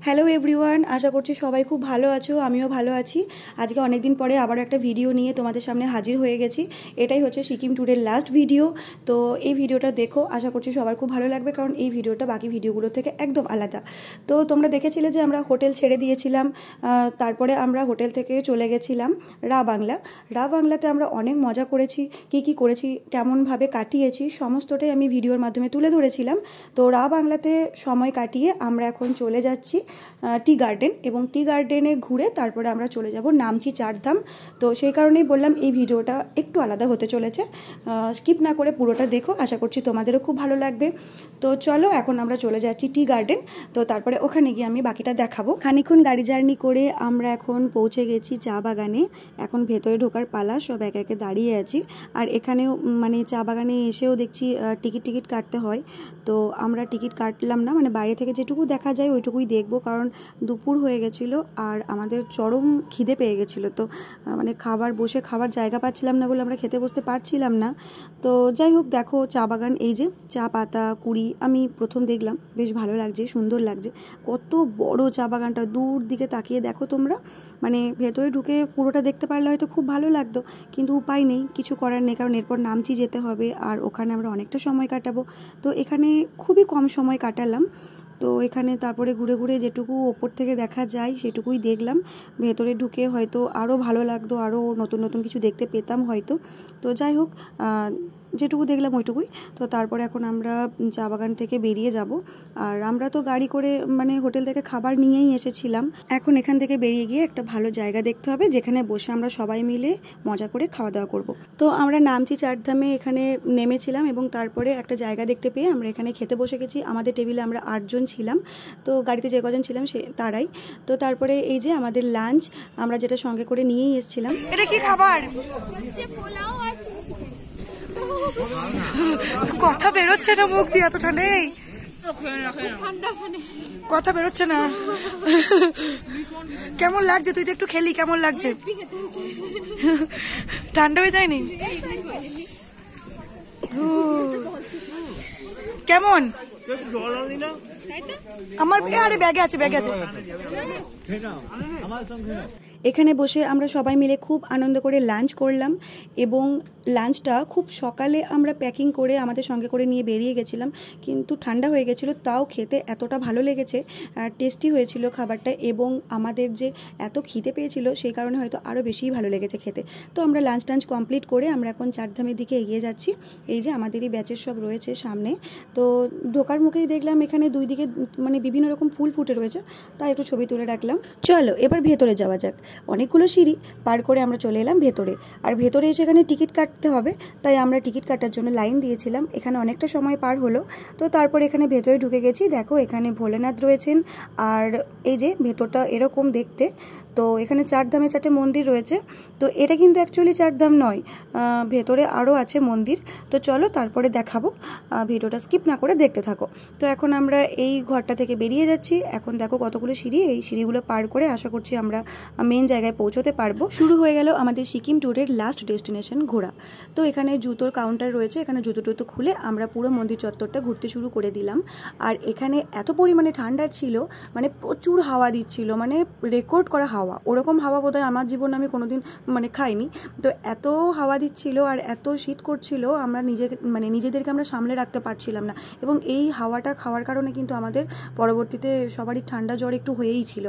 Hello everyone, আশা করছি সবাই খুব ভালো আছো। আমিও ভালো আছি। আজকে অনেক দিন পরে আবার একটা ভিডিও নিয়ে তোমাদের সামনে হাজির হয়ে গেছি। এটাই হচ্ছে সিকিম ট্যুরের লাস্ট ভিডিও। তো এই ভিডিওটা দেখো, আশা করছি সবার খুব ভালো লাগবে, কারণ এই ভিডিওটা বাকি ভিডিওগুলো থেকে একদম আলাদা। তো তোমরা দেখেছিলে যে আমরা হোটেল ছেড়ে দিয়েছিলাম, তারপরে আমরা হোটেল থেকে চলে গেছিলাম রা বাংলা। রা বাংলাতে আমরা অনেক মজা করেছি, কি করেছি, কেমনভাবে কাটিয়েছি, সমস্তটাই আমি ভিডিওর মাধ্যমে তুলে ধরেছিলাম। তো রা বাংলাতে সময় কাটিয়ে আমরা এখন চলে যাচ্ছি টি গার্ডেন, এবং টি গার্ডেনে ঘুরে তারপরে আমরা চলে যাব নামচি চারধাম। তো সেই কারণেই বললাম এই ভিডিওটা একটু আলাদা হতে চলেছে, স্কিপ না করে পুরোটা দেখো, আশা করছি তোমাদেরও খুব ভালো লাগবে। তো চলো এখন আমরা চলে যাচ্ছি টি গার্ডেন। তো তারপরে ওখানে গিয়ে আমি বাকিটা দেখাবো। খানিকক্ষণ গাড়ি জার্নি করে আমরা এখন পৌঁছে গেছি চা বাগানে। এখন ভেতরে ঢোকার পালা, সব একে একে দাঁড়িয়ে আছি। আর এখানেও মানে চা বাগানে এসেও দেখছি টিকিট কাটতে হয়। তো আমরা টিকিট কাটলাম না, মানে বাইরে থেকে যেটুকু দেখা যায় ওইটুকুই দেখবো, কারণ দুপুর হয়ে গেছিলো আর আমাদের চরম খিদে পেয়ে গেছিলো। তো মানে বসে খাবার জায়গা পাচ্ছিলাম না বলে আমরা খেতে বসতে পারছিলাম না। তো যাই হোক, দেখো চা বাগান, এই যে চা পাতা কুড়ি আমি প্রথম দেখলাম, বেশ ভালো লাগছে, সুন্দর লাগছে। কত বড় চা বাগানটা, দূর দিকে তাকিয়ে দেখো তোমরা, মানে ভেতরে ঢুকে পুরোটা দেখতে পারলে হয়তো খুব ভালো লাগতো, কিন্তু উপায় নেই, কিছু করার নেই, কারণ এরপর নামচি যেতে হবে আর ওখানে আমরা অনেকটা সময় কাটাবো। তো এখানে খুবই কম সময় কাটালাম। তো এখানে তারপরে ঘুরে ঘুরে যেটুকু ওপর থেকে দেখা যায় সেটুকুই দেখলাম। ভেতরে ঢুকে হয়তো আরও ভালো লাগতো, আরও নতুন নতুন কিছু দেখতে পেতাম হয়তো। তো যাই হোক, যেটুকু দেখলাম ওইটুকুই। তো তারপরে এখন আমরা চা বাগান থেকে বেরিয়ে যাব। আর আমরা তো গাড়ি করে মানে হোটেল থেকে খাবার নিয়েই এসেছিলাম। এখন এখান থেকে বেরিয়ে গিয়ে একটা ভালো জায়গা দেখতে হবে, যেখানে বসে আমরা সবাই মিলে মজা করে খাওয়া দাওয়া করব। তো আমরা নামচি চারধামে এখানে নেমেছিলাম, এবং তারপরে একটা জায়গা দেখতে পেয়ে আমরা এখানে খেতে বসে গেছি। আমাদের টেবিলে আমরা 8 জন ছিলাম, তো গাড়িতে যে কজন ছিলাম তারাই। তো তারপরে এই যে আমাদের লাঞ্চ, আমরা যেটা সঙ্গে করে নিয়েই এসেছিলাম। এটা কি খাবার? কথা বেরোচ্ছে না মুখ দিয়ে, এত ঠান্ডা নেই, কথা বেরোচ্ছে না। কেমন লাগছে? তুই তো একটু খেলি, কেমন লাগছে? ঠান্ডা হয়ে যায়নি? কেমন? আমার আরে ব্যাগে আছে। এখানে বসে আমরা সবাই মিলে খুব আনন্দ করে লাঞ্চ করলাম, এবং লাঞ্চটা খুব সকালে আমরা প্যাকিং করে আমাদের সঙ্গে করে নিয়ে বেরিয়ে গেছিলাম, কিন্তু ঠান্ডা হয়ে গেছিলো, তাও খেতে এতটা ভালো লেগেছে, টেস্টি হয়েছিল খাবারটা, এবং আমাদের যে এত খিদে পেয়েছিল সেই কারণে হয়তো আরও বেশিই ভালো লেগেছে খেতে। তো আমরা লাঞ্চ কমপ্লিট করে আমরা এখন চারধামের দিকে এগিয়ে যাচ্ছি। এই যে আমাদেরই ব্যাচের সব রয়েছে সামনে। তো ঢোকার মুখেই দেখলাম এখানে দুই দিকে মানে বিভিন্ন রকম ফুল ফুটে রয়েছে, তাই একটু ছবি তুলে রাখলাম। চলো এবার ভেতরে যাওয়া যাক। অনেকগুলো সিঁড়ি পার করে আমরা চলে এলাম ভেতরে, আর ভেতরে এসে এখানে টিকিট কাটতে হবে, তাই আমরা টিকিট কাটার জন্য লাইন দিয়েছিলাম। এখানে অনেকটা সময় পার হলো। তো তারপর এখানে ভেতরে ঢুকে গেছি। দেখো এখানে ভোলেনাথ রয়েছেন, আর এই যে ভেতরটা এরকম দেখতে। তো এখানে চারধামে 4টে মন্দির রয়েছে। তো এটা কিন্তু অ্যাকচুয়ালি চারধাম নয়, ভেতরে আরও আছে মন্দির। তো চলো তারপরে দেখাবো, ভিডিওটা স্কিপ না করে দেখতে থাকো। তো এখন আমরা এই ঘরটা থেকে বেরিয়ে যাচ্ছি। এখন দেখো কতগুলো সিঁড়ি, এই সিঁড়িগুলো পার করে আশা করছি আমরা মেন জায়গায় পৌঁছতে পারবো। শুরু হয়ে গেল আমাদের সিকিম ট্যুরের লাস্ট ডেস্টিনেশন ঘোরা। তো এখানে জুতোর কাউন্টার রয়েছে, এখানে জুতো খুলে আমরা পুরো মন্দির চত্বরটা ঘুরতে শুরু করে দিলাম। আর এখানে এত পরিমাণে ঠান্ডা ছিল, মানে প্রচুর হাওয়া দিচ্ছিল, মানে রেকর্ড করা হাওয়া। ওরকম হাওয়া বোধহয় আমার জীবনে আমি কোনোদিন মানে খাইনি। তো এত হাওয়া দিচ্ছিল আর এত শীত করছিল, আমরা নিজেদেরকে আমরা সামলে রাখতে পারছিলাম না। এবং এই হাওয়াটা খাওয়ার কারণে কিন্তু আমাদের পরবর্তীতে সবারই ঠান্ডা জ্বর একটু হয়েই ছিল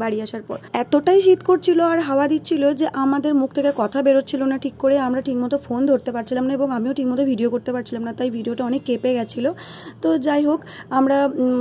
বাড়ি আসার পর। এতটাই শীত করছিল আর হাওয়া দিচ্ছিল যে আমাদের মুখ থেকে কথা বেরোচ্ছিল না ঠিক করে, আমরা ঠিকমতো ফোন ধরতে পারছিলাম না, এবং আমিও ঠিকমতো ভিডিও করতে পারছিলাম না, তাই ভিডিওটা অনেক কেঁপে গেছিলো। তো যাই হোক, আমরা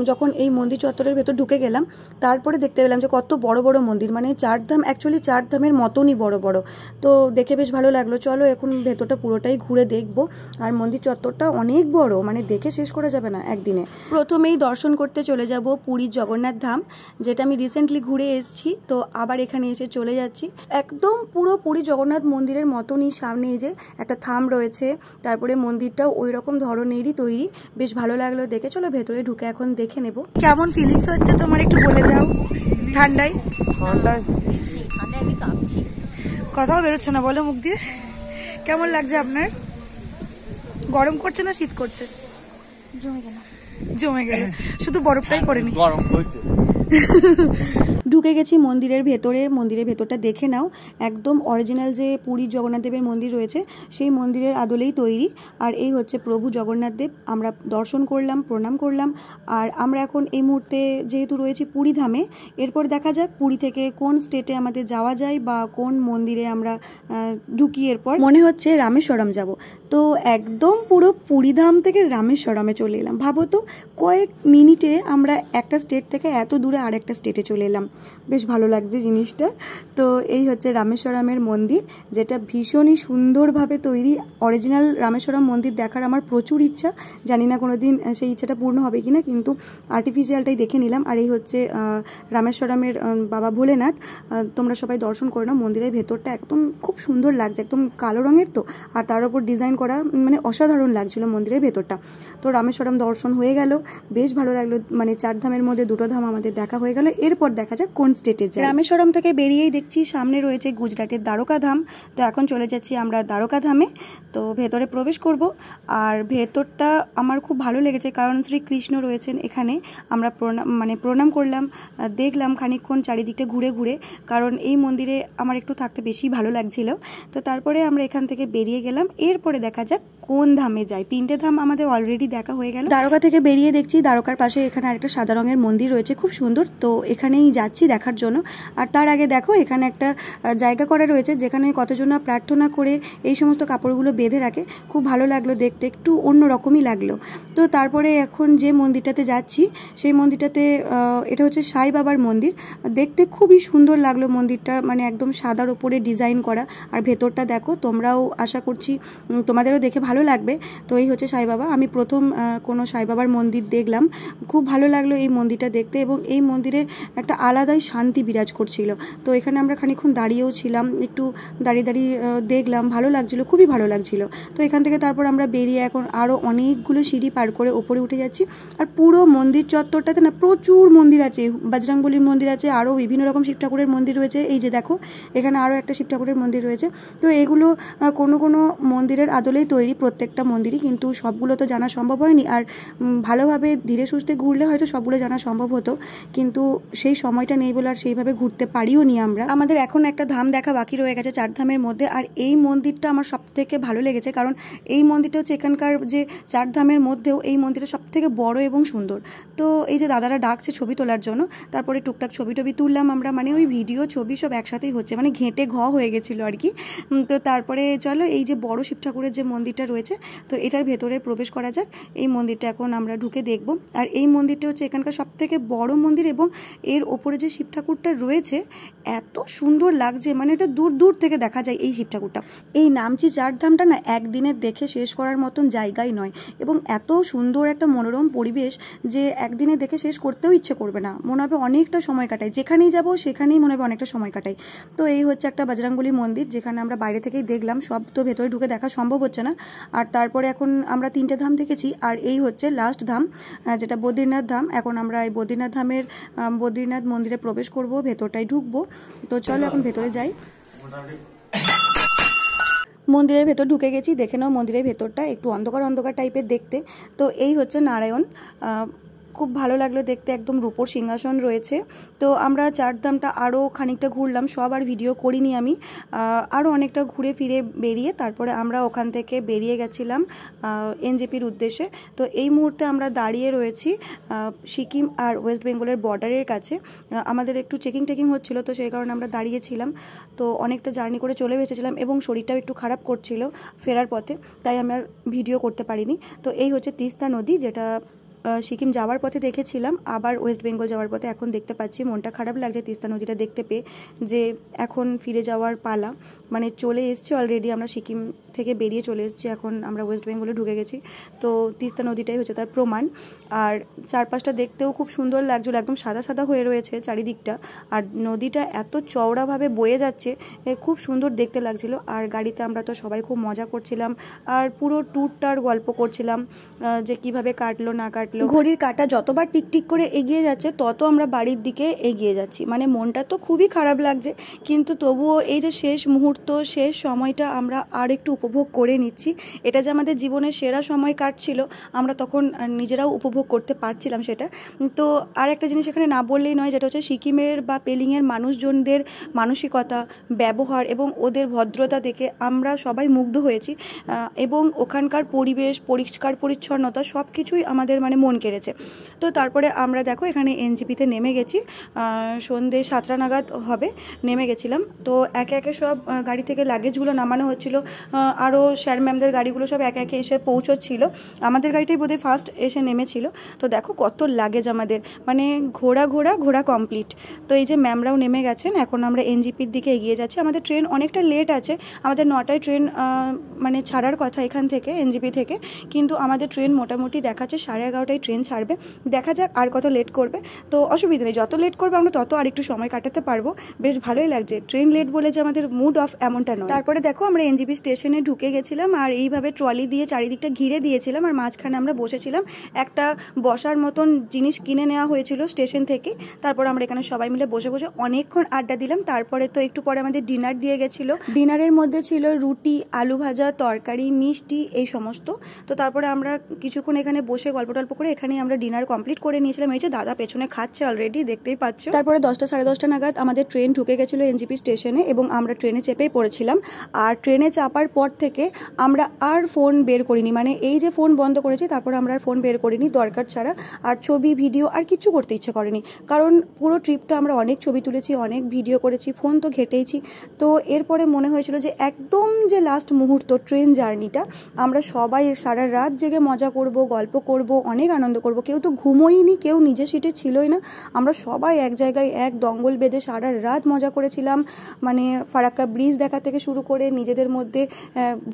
যখন এই মন্দির চত্বরের ভেতর ঢুকে গেলাম, তারপরে দেখতে পেলাম যে কত বড় বড় মন্দির, মানে চারধাম অ্যাকচুয়ালি চারধামের মতনই বড় বড়। তো দেখে বেশ ভালো লাগলো। চলো এখন ভেতরটা পুরোটাই ঘুরে দেখবো। আর মন্দির চত্বরটা অনেক বড়, মানে দেখে শেষ করা যাবে না একদিনে। প্রথমেই দর্শন করতে চলে যাব পুরীর জগন্নাথ ধাম, যেটা আমি রিসেন্টলি ঘুরে এসেছি। তো আবার এখানে এসে চলে যাচ্ছি একদম পুরো পুরী জগন্নাথ মন্দিরের মতনই। সামনে যে একটা থাম রয়েছে, তারপরে মন্দিরটাও ওই রকম ধরনেরই তৈরি, বেশ ভালো লাগলো দেখে। চলো ভেতরে ঢুকে এখন দেখে নেব কেমন ফিলিংস হচ্ছে তোমার, একটু বলে যাও। ঠান্ডায় আমি কাঁপছি, কথাও বেরোচ্ছে না, বলো মুখ দিয়ে। কেমন লাগছে আপনার? গরম করছে না শীত করছে? জমে গেল, শুধু বরফটাই পড়েনি। গরম হচ্ছে। ঢুকে গেছি মন্দিরের ভেতরে। মন্দিরের ভেতরটা দেখে নাও, একদম অরিজিনাল যে পুরীর জগন্নাথ দেবের মন্দির রয়েছে সেই মন্দিরের আদলেই তৈরি। আর এই হচ্ছে প্রভু জগন্নাথ দেব। আমরা দর্শন করলাম, প্রণাম করলাম। আর আমরা এখন এই মুহূর্তে যেহেতু রয়েছি পুরী ধামে, এরপর দেখা যাক পুরী থেকে কোন স্টেটে আমাদের যাওয়া যায় বা কোন মন্দিরে আমরা ঢুকি। এরপর মনে হচ্ছে রামেশ্বরম যাব। তো একদম পুরো পুরীধাম থেকে রামেশ্বরমে চলে এলাম। ভাবো তো, কয়েক মিনিটে আমরা একটা স্টেট থেকে এত দূরে আর একটা স্টেটে চলে এলাম। বেশ ভালো লাগছে জিনিসটা। তো এই হচ্ছে রামেশ্বরমের মন্দির, যেটা ভীষণই সুন্দরভাবে তৈরি। অরিজিনাল রামেশ্বরম মন্দির দেখার আমার প্রচুর ইচ্ছা, জানি না কোনো দিন সেই ইচ্ছাটা পূর্ণ হবে কিনা, কিন্তু আর্টিফিশিয়ালটাই দেখে নিলাম। আর এই হচ্ছে রামেশ্বরমের বাবা ভোলেনাথ। তোমরা সবাই দর্শন করে নাও। মন্দিরের ভেতরটা একদম খুব সুন্দর লাগছে, একদম কালো রঙের তো, আর তার উপর ডিজাইন করা, মানে অসাধারণ লাগছিল মন্দিরের ভেতরটা। তো রামেশ্বরম দর্শন হয়ে গেল, বেশ ভালো লাগলো। মানে 4 ধামের মধ্যে 2টো ধাম আমাদের দেখা হয়ে গেল। এরপর দেখা যাক কোন স্টেটে যায়। রামেশ্বরম থেকে বেরিয়েই দেখছি সামনে রয়েছে গুজরাটের দ্বারকা ধাম। তো এখন চলে যাচ্ছি আমরা দ্বারকা ধামে। তো ভেতরে প্রবেশ করব। আর ভেতরটা আমার খুব ভালো লেগেছে, কারণ শ্রীকৃষ্ণ রয়েছেন এখানে। আমরা প্রণাম করলাম, দেখলাম খানিকক্ষণ চারিদিকটা ঘুরে ঘুরে, কারণ এই মন্দিরে আমার একটু থাকতে বেশি ভালো লাগছিল। তো তারপরে আমরা এখান থেকে বেরিয়ে গেলাম। এরপরে দেখা যাক কোন ধামে যায়। 3টে ধাম আমাদের অলরেডি দেখা হয়ে গেল। দ্বারকা থেকে বেরিয়ে দেখছি দ্বারকার পাশে এখানে আরেকটা সাদা রঙের মন্দির রয়েছে, খুব সুন্দর। তো এখানেই যাচ্ছি দেখার জন্য। আর তার আগে দেখো, এখানে একটা জায়গা করা রয়েছে যেখানে কতজন প্রার্থনা করে এই সমস্ত কাপড়গুলো বেঁধে রাখে। খুব ভালো লাগলো দেখতে, একটু অন্য রকমই লাগলো। তো তারপরে এখন যে মন্দিরটাতে যাচ্ছি সেই মন্দিরটাতে, এটা হচ্ছে সাই বাবার মন্দির। দেখতে খুবই সুন্দর লাগলো মন্দিরটা, মানে একদম সাদার ওপরে ডিজাইন করা। আর ভেতরটা দেখো, তোমরাও আশা করছি তোমাদেরও দেখে ভালো লাগবে। তো এই হচ্ছে সাই বাবা। আমি প্রথম কোনো সাই বাবার মন্দির দেখলাম, খুব ভালো লাগলো এই মন্দিরটা দেখতে, এবং এই মন্দিরে একটা আলাদাই শান্তি বিরাজ করছিল। তো এখানে আমরা খানিকক্ষণ দাঁড়িয়েও ছিলাম, একটু দাঁড়িয়ে দাঁড়িয়ে দেখলাম, ভালো লাগছিল, খুবই ভালো লাগছিল। তো এখান থেকে তারপর আমরা বেরিয়ে এখন আরও অনেকগুলো সিঁড়ি পার করে ওপরে উঠে যাচ্ছি। আর পুরো মন্দির চত্বরটাতে না প্রচুর মন্দির আছে, বজরংবলীর মন্দির আছে, আরও বিভিন্ন রকম শিব ঠাকুরের মন্দির রয়েছে। এই যে দেখো, এখানে আরও একটা শিব ঠাকুরের মন্দির রয়েছে। তো এগুলো কোনো কোনো মন্দিরের আদলেই তৈরি, প্রত্যেকটা মন্দিরই, কিন্তু সবগুলো তো জানা সম্ভব হয়নি। আর ভালোভাবে ধীরে সুস্থে ঘুরলে হয়তো সবগুলো জানা সম্ভব হতো, কিন্তু সেই সময়টা নেই বলে আর সেইভাবে ঘুরতে পারিও নি আমরা। আমাদের এখন একটা ধাম দেখা বাকি রয়ে গেছে 4 ধামের মধ্যে। আর এই মন্দিরটা আমার সব থেকে ভালো লেগেছে, কারণ এই মন্দিরটা হচ্ছে এখানকার যে 4 ধামের মধ্যেও এই মন্দিরটা সব থেকে বড় এবং সুন্দর। তো এই যে দাদারা ডাকছে ছবি তোলার জন্য, তারপরে টুকটাক ছবি টবি তুললাম আমরা, মানে ওই ভিডিও ছবি সব একসাথেই হচ্ছে, মানে ঘেঁটে হয়ে গেছিলো আর কি। তো তারপরে চলো, এই যে বড় শিব ঠাকুরের যে মন্দিরটা রয়েছে, তো এটার ভেতরে প্রবেশ করা যাক। এই মন্দিরটা এখন আমরা ঢুকে দেখব। আর এই মন্দিরটা হচ্ছে এখানকার সব থেকে বড় মন্দির, এবং এর ওপরে যে শিব ঠাকুরটা রয়েছে এত সুন্দর লাগছে, মানে এটা দূর দূর থেকে দেখা যায় এই শিব ঠাকুরটা। এই নামচি 4 ধামটা না একদিনে দেখে শেষ করার মতন জায়গাই নয়, এবং এত সুন্দর একটা মনোরম পরিবেশ যে একদিনে দেখে শেষ করতেও ইচ্ছে করবে না, মনে হবে অনেকটা সময় কাটাই, যেখানেই যাব সেখানেই মনে হবে অনেকটা সময় কাটাই। তো এই হচ্ছে একটা বজরংবলী মন্দির, যেখানে আমরা বাইরে থেকেই দেখলাম, সব তো ভেতরে ঢুকে দেখা সম্ভব হচ্ছে না। আর তারপরে এখন আমরা 3টে ধাম দেখেছি, আর এই হচ্ছে লাস্ট ধাম, যেটা বদ্রীনাথ ধাম। এখন আমরা এই বদ্রীনাথ ধামের বদ্রীনাথ মন্দিরে প্রবেশ করব, ভেতরটাই ঢুকবো। তো চলো এখন ভেতরে যাই। মন্দিরের ভেতর ঢুকে গেছি, দেখে নাও মন্দিরের ভেতরটা একটু অন্ধকার অন্ধকার টাইপের দেখতে। তো এই হচ্ছে নারায়ণ, খুব ভালো লাগলো দেখতে, একদম রূপোর সিংহাসন রয়েছে। তো আমরা 4 ধামটা আরও খানিকটা ঘুরলাম, সব আর ভিডিও করিনি আমি, আরও অনেকটা ঘুরে ফিরে বেরিয়ে তারপরে আমরা ওখান থেকে বেরিয়ে গেছিলাম এনজেপির উদ্দেশ্যে। তো এই মুহূর্তে আমরা দাঁড়িয়ে রয়েছি সিকিম আর ওয়েস্ট বেঙ্গলের বর্ডারের কাছে। আমাদের একটু চেকিং হচ্ছিলো, তো সেই কারণে আমরা দাঁড়িয়েছিলাম। তো অনেকটা জার্নি করে চলে এসেছিলাম, এবং শরীরটাও একটু খারাপ করছিল ফেরার পথে, তাই আমি আর ভিডিও করতে পারিনি। তো এই হচ্ছে তিস্তা নদী, যেটা সিকিম যাওয়ার পথে দেখেছিলাম, আবার ওয়েস্ট বেঙ্গল যাওয়ার পথে এখন দেখতে পাচ্ছি। মনটা খারাপ লাগছে তিস্তা নদীটা দেখতে পেয়ে, যে এখন ফিরে যাওয়ার পালা, মানে চলে এসছি অলরেডি, আমরা সিকিম থেকে বেরিয়ে চলে এসেছি, এখন আমরা ওয়েস্ট বেঙ্গলে ঢুকে গেছি। তো তিস্তা নদীটাই হচ্ছে তার প্রমাণ। আর চারপাশটা দেখতেও খুব সুন্দর লাগছিল, একদম সাদা সাদা হয়ে রয়েছে চারিদিকটা, আর নদীটা এত চওড়াভাবে বয়ে যাচ্ছে, খুব সুন্দর দেখতে লাগছিল। আর গাড়িতে আমরা তো সবাই খুব মজা করছিলাম, আর পুরো ট্যুরটার গল্প করছিলাম, যে কিভাবে কাটলো না কাটলো, লাগলো। ঘড়ির কাঁটা যতবার টিকটিক করে এগিয়ে যাচ্ছে তত আমরা বাড়ির দিকে এগিয়ে যাচ্ছি, মানে মনটা তো খুবই খারাপ লাগছে, কিন্তু তবুও এই যে শেষ মুহূর্ত, শেষ সময়টা আমরা আর একটু উপভোগ করে নিচ্ছি। এটা যে আমাদের জীবনের সেরা সময় কাটছিল আমরা তখন নিজেরাও উপভোগ করতে পারছিলাম সেটা। তো আর একটা জিনিস এখানে না বললেই নয়, যেটা হচ্ছে সিকিমের বা পেলিংয়ের মানুষজনদের মানসিকতা, ব্যবহার এবং ওদের ভদ্রতা দেখে আমরা সবাই মুগ্ধ হয়েছি, এবং ওখানকার পরিবেশ, পরিষ্কার পরিচ্ছন্নতা সব কিছুই আমাদের মানে মন কেড়েছে। তো তারপরে আমরা দেখো এখানে এনজিপিতে নেমে গেছি, সন্ধ্যে 7টা নাগাদ হবে, নেমে গেছিলাম। তো একে একে সব গাড়ি থেকে লাগেজগুলো নামানো হচ্ছিল, আরও স্যার ম্যামদের গাড়িগুলো সব একে একে এসে পৌঁছচ্ছিল, আমাদের গাড়িটাই বোধহয় ফার্স্ট এসে নেমেছিল। তো দেখো কত লাগেজ আমাদের, মানে ঘোরা কমপ্লিট। তো এই যে ম্যামরাও নেমে গেছেন, এখন আমরা এনজিপির দিকে এগিয়ে যাচ্ছি। আমাদের ট্রেন অনেকটা লেট আছে, আমাদের 9টায় ট্রেন মানে ছাড়ার কথা এখান থেকে, এনজিপি থেকে, কিন্তু আমাদের ট্রেন মোটামুটি দেখাচ্ছে 11:30টায় ট্রেন ছাড়বে। দেখা যাক আর কত লেট করবে, তো অসুবিধা নেই, যত লেট করবে আমরা তত আর একটু সময় কাটাতে পারবো। বেশ ভালোই লাগছে, ট্রেন লেট বলে যে আমাদের মুড অফ এমনটা নয়। তারপরে দেখো আমরা এনজিপি স্টেশনে ঢুকে গেছিলাম, আর এইভাবে ট্রলি দিয়ে চারিদিকটা ঘিরে দিয়েছিলাম, আর মাঝখানে আমরা বসেছিলাম। একটা বসার মতন জিনিস কিনে নেওয়া হয়েছিল স্টেশন থেকে। তারপর আমরা এখানে সবাই মিলে বসে বসে অনেকক্ষণ আড্ডা দিলাম। তারপরে তো একটু পরে আমাদের ডিনার দিয়ে গেছিলো। ডিনারের মধ্যে ছিল রুটি, আলু ভাজা, তরকারি, মিষ্টি, এই সমস্ত। তো তারপরে আমরা কিছুক্ষণ এখানে বসে গল্প টল্প করে এখানেই আমরা ডিনার কমপ্লিট করে নিয়েছিলাম। এই যে দাদা পেছনে খাচ্ছে অলরেডি, দেখতেই পাচ্ছ। তারপরে 10টা সাড়ে 10টা নাগাদ আমাদের ট্রেন ঢুকে গেছিলো এনজিপি স্টেশনে, এবং আমরা ট্রেনে চেপেই পড়েছিলাম। আর ট্রেনে চাপার পর থেকে আমরা আর ফোন বের করিনি, মানে এই যে ফোন বন্ধ করেছি তারপরে আমরা আর ফোন বের করিনি দরকার ছাড়া। আর ছবি ভিডিও আর কিচ্ছু করতে ইচ্ছে করেনি, কারণ পুরো ট্রিপটা আমরা অনেক ছবি তুলেছি, অনেক ভিডিও করেছি, ফোন তো ঘেটেইছি। তো এরপরে মনে হয়েছিল যে একদম যে লাস্ট মুহূর্ত ট্রেন জার্নিটা, আমরা সবাই সারা রাত জেগে মজা করব, গল্প করব, অনেক আনন্দ করব। কেউ তো ঘুমোইনি, কেউ নিজের সিটে ছিলই না, আমরা সবাই এক জায়গায় এক দঙ্গল বেঁধে সারা রাত মজা করেছিলাম। মানে ফারাক্কা ব্রিজ দেখা থেকে শুরু করে নিজেদের মধ্যে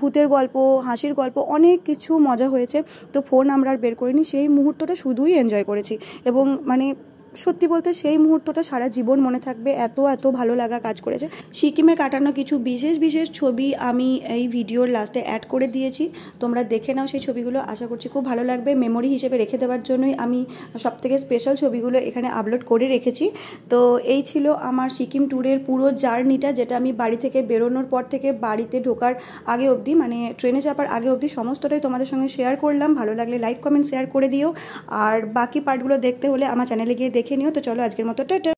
ভূতের গল্প, হাসির গল্প, অনেক কিছু মজা হয়েছে। তো ফোন আমরা আর বের করিনি, সেই মুহূর্তটা শুধুই এনজয় করেছি, এবং মানে সত্যি বলতে সেই মুহূর্তটা সারা জীবন মনে থাকবে, এত এত ভালো লাগা কাজ করেছে। সিকিমে কাটানো কিছু বিশেষ বিশেষ ছবি আমি এই ভিডিওর লাস্টে অ্যাড করে দিয়েছি, তোমরা দেখে নাও সেই ছবিগুলো, আশা করছি খুব ভালো লাগবে। মেমোরি হিসেবে রেখে দেওয়ার জন্যই আমি সবথেকে স্পেশাল ছবিগুলো এখানে আপলোড করে রেখেছি। তো এই ছিল আমার সিকিম ট্যুরের পুরো জার্নিটা, যেটা আমি বাড়ি থেকে বেরোনোর পর থেকে বাড়িতে ঢোকার আগে অবধি, মানে ট্রেনে চাপার আগে অবধি সমস্তটাই তোমাদের সঙ্গে শেয়ার করলাম। ভালো লাগলে লাইক কমেন্ট শেয়ার করে দিও, আর বাকি পার্টগুলো দেখতে হলে আমার চ্যানেলে গিয়ে দেখে নিও। তো চলো আজকের মতো টাটা।